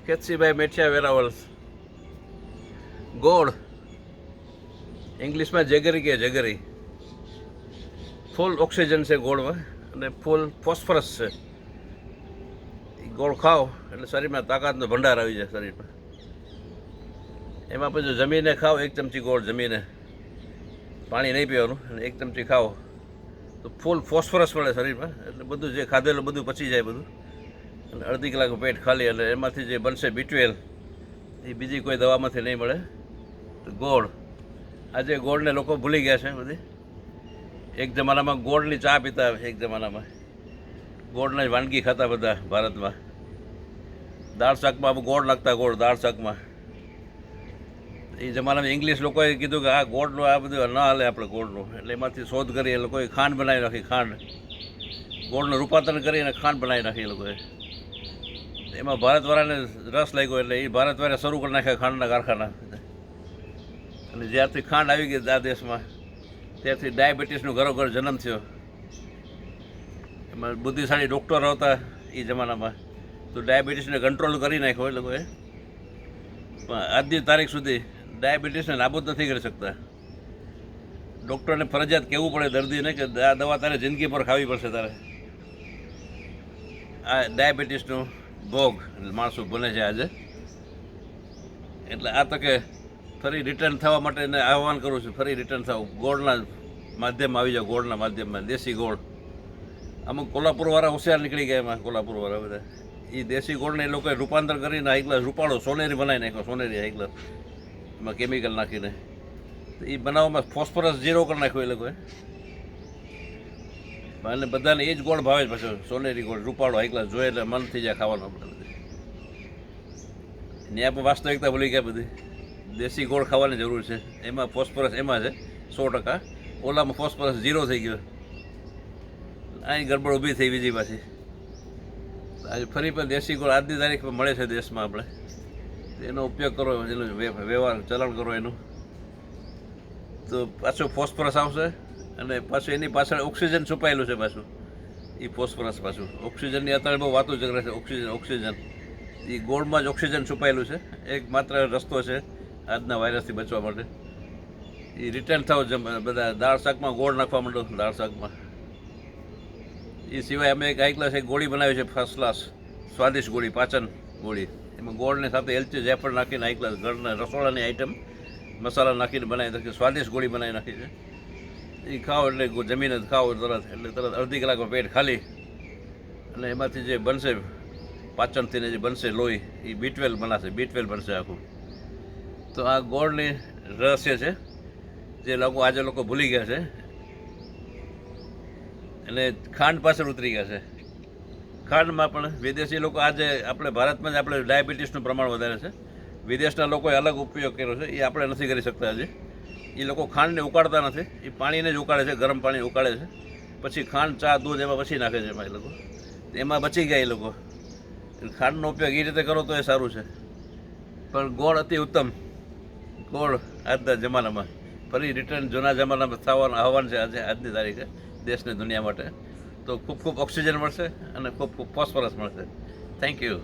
કેતસીભાઈ મેઠિયા વેરાવળ. ગોળ ઇંગ્લિશમાં જેગરી કે જેગરી. ફૂલ ઓક્સિજન છે ગોળમાં અને ફૂલ ફોસ્ફરસ છે. ગોળ ખાઓ એટલે શરીરમાં તાકાતનો ભંડાર આવી જાય શરીરમાં. એમાં પછી જમીને ખાઓ, 1 ચમચી ગોળ જમીને, પાણી નહીં પીવાનું, અને 1 ચમચી ખાઓ તો ફૂલ ફોસ્ફરસ મળે શરીરમાં. એટલે બધું જે ખાધેલું બધું પચી જાય બધું. અને અડધી કલાકનું પેટ ખાલી, એટલે એમાંથી જે બનશે B12 એ બીજી કોઈ દવામાંથી નહીં મળે. તો ગોળ, આજે ગોળને લોકો ભૂલી ગયા છે બધી. એક જમાનામાં ગોળની ચા પીતા, એક જમાનામાં ગોળની વાનગી ખાતા બધા ભારતમાં. દાળ શાકમાં ગોળ નાખતા, ગોળ દાળ શાકમાં. એ જમાનામાં ઇંગ્લિશ લોકોએ કીધું કે આ ગોળનું આ બધું ન હાલે આપણે ગોળનું, એટલે એમાંથી શોધ કરી એ લોકોએ ખાંડ બનાવી નાખી. ખાંડ, ગોળનું રૂપાંતરણ કરીને ખાંડ બનાવી નાખી એ લોકોએ. એમાં ભારતવાળાને રસ લાગ્યો એટલે એ ભારતવાળા શરૂ કરી નાખ્યા ખાંડના કારખાના. અને જ્યારથી ખાંડ આવી ગઈ આ દેશમાં ત્યારથી ડાયાબિટીસનો ઘરોઘર જન્મ થયો. એમાં બુદ્ધિશાળી ડૉક્ટરો હતા એ જમાનામાં, તો ડાયાબિટીસને કંટ્રોલ કરી નાખ્યો એ લોકોએ. પણ આજની તારીખ સુધી ડાયાબિટીસને નાબૂદ નથી કરી શકતા. ડૉક્ટરને ફરજિયાત કહેવું પડે દર્દીને કે આ દવા તારે જિંદગી પર ખાવી પડશે તારે. આ ડાયાબિટીસનો ભોગ માણસો બને છે આજે. એટલે આ તકે ફરી રિટર્ન થવા માટે એને આહ્વાન કરું છું, ફરી રિટર્ન થાવ, ગોળના માધ્યમમાં આવી જાઓ. ગોળના માધ્યમમાં દેશી ગોળ. અમુક કોલ્હાપુરવાળા હોશિયાર નીકળી ગયા એમાં, કોલ્હાપુરવાળા બધા. એ દેશી ગોળને એ લોકોએ રૂપાંતર કરીને હાઈ ક્લાસ રૂપાળો સોનેરી બનાવી નાખ્યો, સોનેરી હાઈ ક્લાસ, એમાં કેમિકલ નાખીને. તો એ બનાવવામાં ફોસ્ફરસ 0 કરી નાખ્યો એ લોકોએ. અને બધાને એ જ ગોળ ભાવે જ પાછો, સોનેરી ગોળ, રૂપાળો હાઈ ક્લાસ, જોઈએ એટલે મન થઈ જાય ખાવાનું આપણે બધી. ને આપણે વાસ્તવિકતા ભૂલી ગયા બધી. દેશી ગોળ ખાવાની જરૂર છે. એમાં ફોસ્ફરસ એમાં છે 100%. ઓલામાં ફોસ્ફરસ 0 થઈ ગયો. અહીં ગડબડ ઊભી થઈ બીજી પાછી. આજે ફરી પણ દેશી ગોળ આજની તારીખમાં મળે છે દેશમાં. આપણે એનો ઉપયોગ કરો, એનો વ્યવહાર ચલણ કરો એનું, તો પાછું ફોસ્ફરસ આવશે. અને પાછું એની પાછળ ઓક્સિજન છુપાયેલું છે પાછું. એ ફોસ્ફરસ પાછું ઓક્સિજનની અત્યારે બહુ વાતો ચક્રે છે. ઓક્સિજન એ ગોળમાં જ ઓક્સિજન છુપાયેલું છે. એક માત્ર રસ્તો છે આજના વાયરસથી બચવા માટે. એ રિટર્ન થાવ બધા, દાળ શાકમાં ગોળ નાખવા માંડો, દાળ શાકમાં. એ સિવાય અમે એક હાઈ ક્લાસ એક ગોળી બનાવી છે, ફર્સ્ટ ક્લાસ સ્વાદિષ્ટ ગોળી, પાચન ગોળી. એમાં ગોળની સાથે એલચી જાયફળ નાખીને હાઈ ક્લાસ ઘરના રસોડાની આઈટમ મસાલા નાખીને બનાવી નાખી, સ્વાદિષ્ટ ગોળી બનાવી નાખી છે. એ ખાઓ એટલે જમીને જ ખાઓ તરત, એટલે તરત અડધી કલાકમાં પેટ ખાલી. અને એમાંથી જે બનશે પાચનથીને જે બનશે લોહી, એ B12 બનાશે, B12 બનશે આખું. તો આ ગોળની રહસ્ય છે જે આજે લોકો ભૂલી ગયા છે. અને ખાંડ પાછળ ઉતરી ગયા છે. ખાંડમાં પણ વિદેશી લોકો, આજે આપણે ભારતમાં જ આપણે ડાયાબિટીસનું પ્રમાણ વધારે છે. વિદેશના લોકોએ અલગ ઉપયોગ કર્યો છે, એ આપણે નથી કરી શકતા હજી. એ લોકો ખાંડને ઉકાળતા નથી, એ પાણીને જ ઉકાળે છે, ગરમ પાણી ઉકાળે છે, પછી ખાંડ, ચા, દૂધ એમાં પછી નાખે છે. એમાં એ લોકો એમાં બચી ગયા. એ લોકો ખાંડનો ઉપયોગ એ રીતે કરો તો એ સારું છે. પણ ગોળ અતિ ઉત્તમ. ગોળ આજના જમાનામાં ફરી રિટર્ન જૂના જમાનામાં થવાનું આહવાન છે આજે, આજની તારીખે દેશને દુનિયા માટે. તો ખૂબ ખૂબ ઓક્સિજન મળશે અને ખૂબ ખૂબ ફોસ્ફરસ મળશે. Thank you.